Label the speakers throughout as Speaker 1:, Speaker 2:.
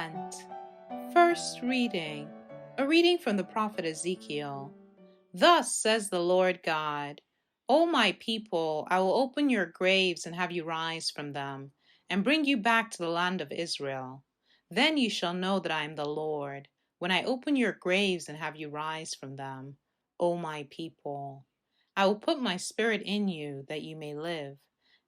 Speaker 1: Lent. First reading. A reading from the prophet Ezekiel. Thus says the Lord God, O my people, I will open your graves and have you rise from them, and bring you back to the land of Israel. Then you shall know that I am the Lord, when I open your graves and have you rise from them, O my people. I will put my spirit in you, that you may live,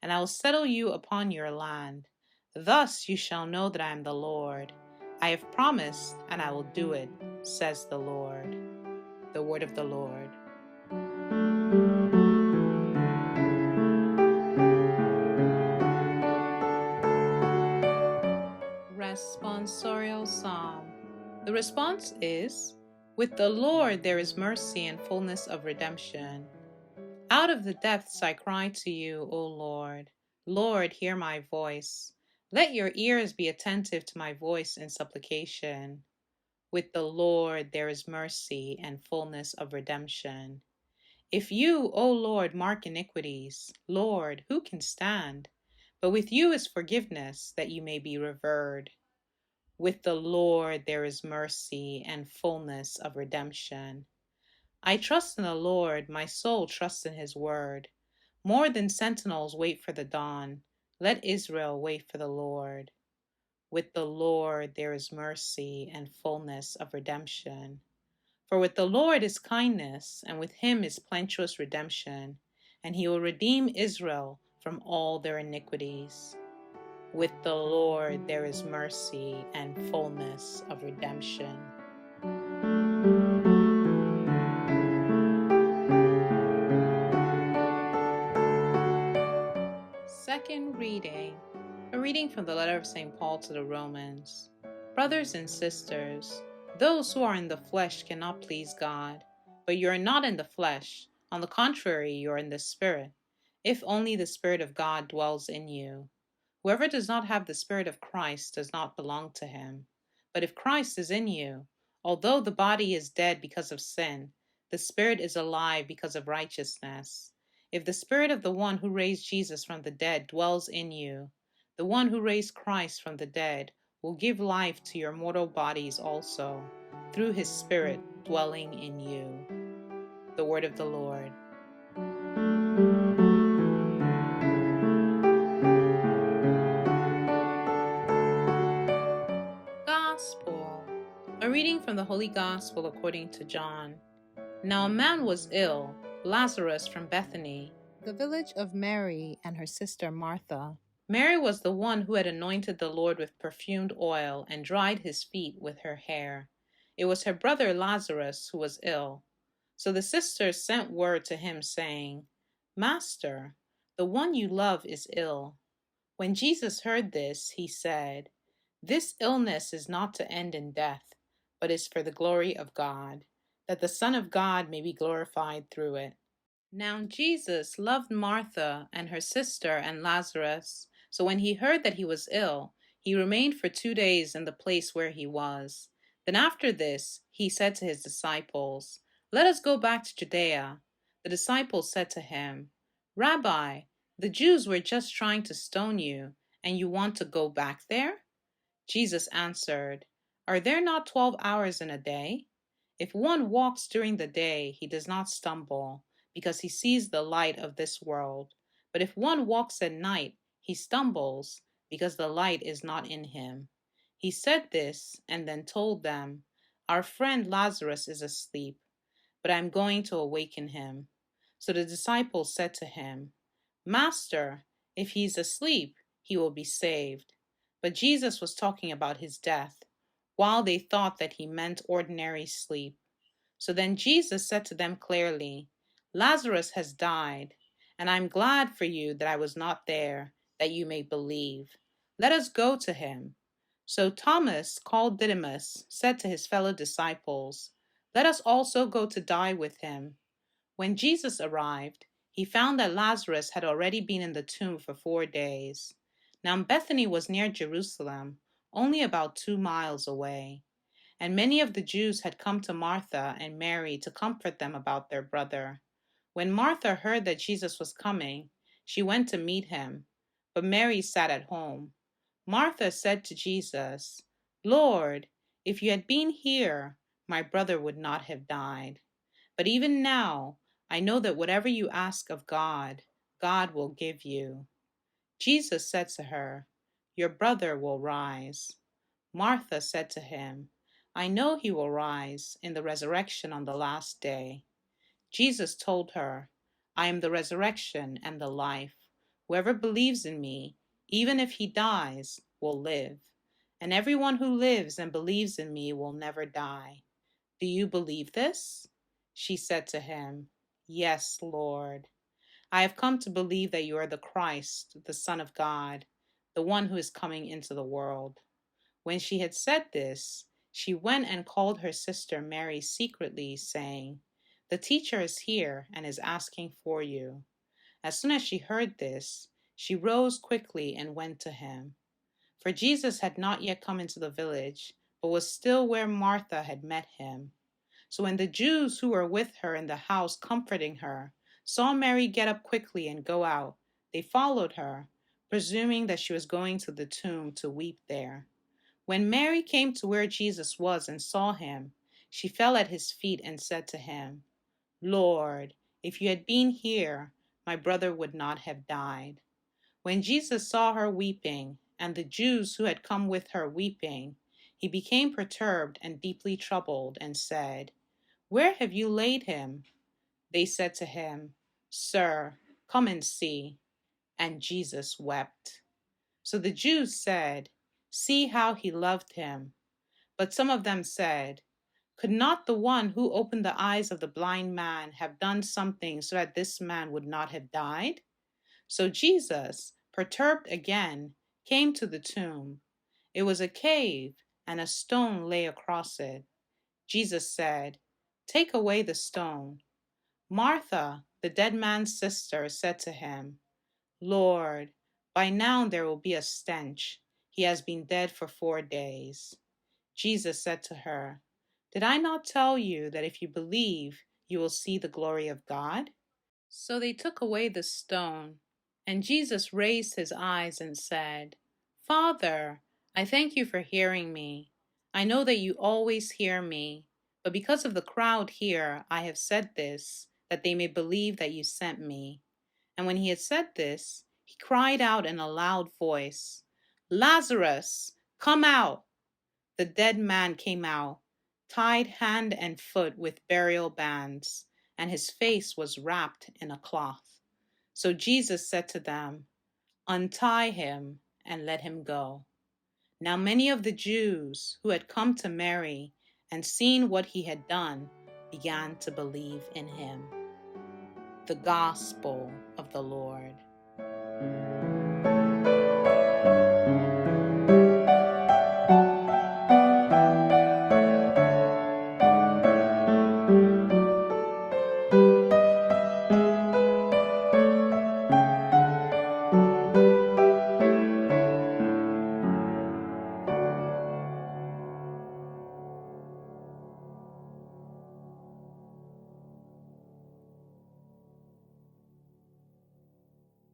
Speaker 1: and I will settle you upon your land. Thus you shall know that I am the Lord. I have promised, and I will do it, says the Lord. The word of the Lord. Responsorial Psalm. The response is, with the Lord there is mercy and fullness of redemption. Out of the depths I cry to you, O Lord. Lord, hear my voice. Let your ears be attentive to my voice in supplication. With the Lord there is mercy and fullness of redemption. If you, O Lord, mark iniquities, Lord, who can stand? But with you is forgiveness, that you may be revered. With the Lord there is mercy and fullness of redemption. I trust in the Lord, my soul trusts in his word. More than sentinels wait for the dawn. Let Israel wait for the Lord. With the Lord there is mercy and fullness of redemption. For with the Lord is kindness, and with him is plenteous redemption, and he will redeem Israel from all their iniquities. With the Lord there is mercy and fullness of redemption. Second reading. A reading from the letter of St. Paul to the Romans. Brothers and sisters, those who are in the flesh cannot please God, but you are not in the flesh. On the contrary, you are in the Spirit, if only the Spirit of God dwells in you. Whoever does not have the Spirit of Christ does not belong to him. But if Christ is in you, although the body is dead because of sin, the Spirit is alive because of righteousness. If the Spirit of the one who raised Jesus from the dead dwells in you, the one who raised Christ from the dead will give life to your mortal bodies also, through his Spirit dwelling in you. The word of the Lord. Gospel. A reading from the Holy Gospel according to John. Now a man was ill, Lazarus from Bethany, the village of Mary and her sister Martha. Mary was the one who had anointed the Lord with perfumed oil and dried his feet with her hair. It was her brother Lazarus who was ill. So the sisters sent word to him, saying, Master, the one you love is ill. When Jesus heard this, he said, This illness is not to end in death, but is for the glory of God, that the Son of God may be glorified through it. Now Jesus loved Martha and her sister and Lazarus, so when he heard that he was ill, he remained for 2 days in the place where he was. Then after this, he said to his disciples, Let us go back to Judea. The disciples said to him, Rabbi, the Jews were just trying to stone you, and you want to go back there? Jesus answered, Are there not 12 hours in a day? If one walks during the day, he does not stumble, because he sees the light of this world. But if one walks at night, he stumbles, because the light is not in him. He said this, and then told them, Our friend Lazarus is asleep, but I am going to awaken him. So the disciples said to him, Master, if he is asleep, he will be saved. But Jesus was talking about his death, while they thought that he meant ordinary sleep. So then Jesus said to them clearly, Lazarus has died, and I am glad for you that I was not there, that you may believe. Let us go to him. So Thomas, called Didymus, said to his fellow disciples, Let us also go to die with him. When Jesus arrived, he found that Lazarus had already been in the tomb for 4 days. Now Bethany was near Jerusalem, only about 2 miles away. And many of the Jews had come to Martha and Mary to comfort them about their brother. When Martha heard that Jesus was coming, she went to meet him, but Mary sat at home. Martha said to Jesus, Lord, if you had been here, my brother would not have died. But even now, I know that whatever you ask of God, God will give you." Jesus said to her, "Your brother will rise." Martha said to him, "I know he will rise in the resurrection on the last day." Jesus told her, "I am the resurrection and the life. Whoever believes in me, even if he dies, will live. And everyone who lives and believes in me will never die. Do you believe this?" She said to him, "Yes, Lord. I have come to believe that you are the Christ, the Son of God, the one who is coming into the world." When she had said this, she went and called her sister Mary secretly, saying, "The teacher is here and is asking for you." As soon as she heard this, she rose quickly and went to him. For Jesus had not yet come into the village, but was still where Martha had met him. So when the Jews who were with her in the house comforting her saw Mary get up quickly and go out, they followed her, presuming that she was going to the tomb to weep there. When Mary came to where Jesus was and saw him, she fell at his feet and said to him, "Lord, if you had been here, my brother would not have died." When Jesus saw her weeping, and the Jews who had come with her weeping, he became perturbed and deeply troubled, and said, "Where have you laid him?" They said to him, "Sir, come and see." And Jesus wept. So the Jews said, "See how he loved him." But some of them said, "Could not the one who opened the eyes of the blind man have done something so that this man would not have died?" So Jesus, perturbed again, came to the tomb. It was a cave, and a stone lay across it. Jesus said, "Take away the stone." Martha, the dead man's sister, said to him, "Lord, by now there will be a stench. He has been dead for 4 days." Jesus said to her, "Did I not tell you that if you believe, you will see the glory of God?" So they took away the stone, and Jesus raised his eyes and said, "Father, I thank you for hearing me. I know that you always hear me, but because of the crowd here, I have said this, that they may believe that you sent me." And when he had said this, he cried out in a loud voice, "Lazarus, come out!" The dead man came out, tied hand and foot with burial bands, and his face was wrapped in a cloth. So Jesus said to them, "Untie him and let him go." Now many of the Jews who had come to Mary and seen what he had done began to believe in him. The Gospel of the Lord.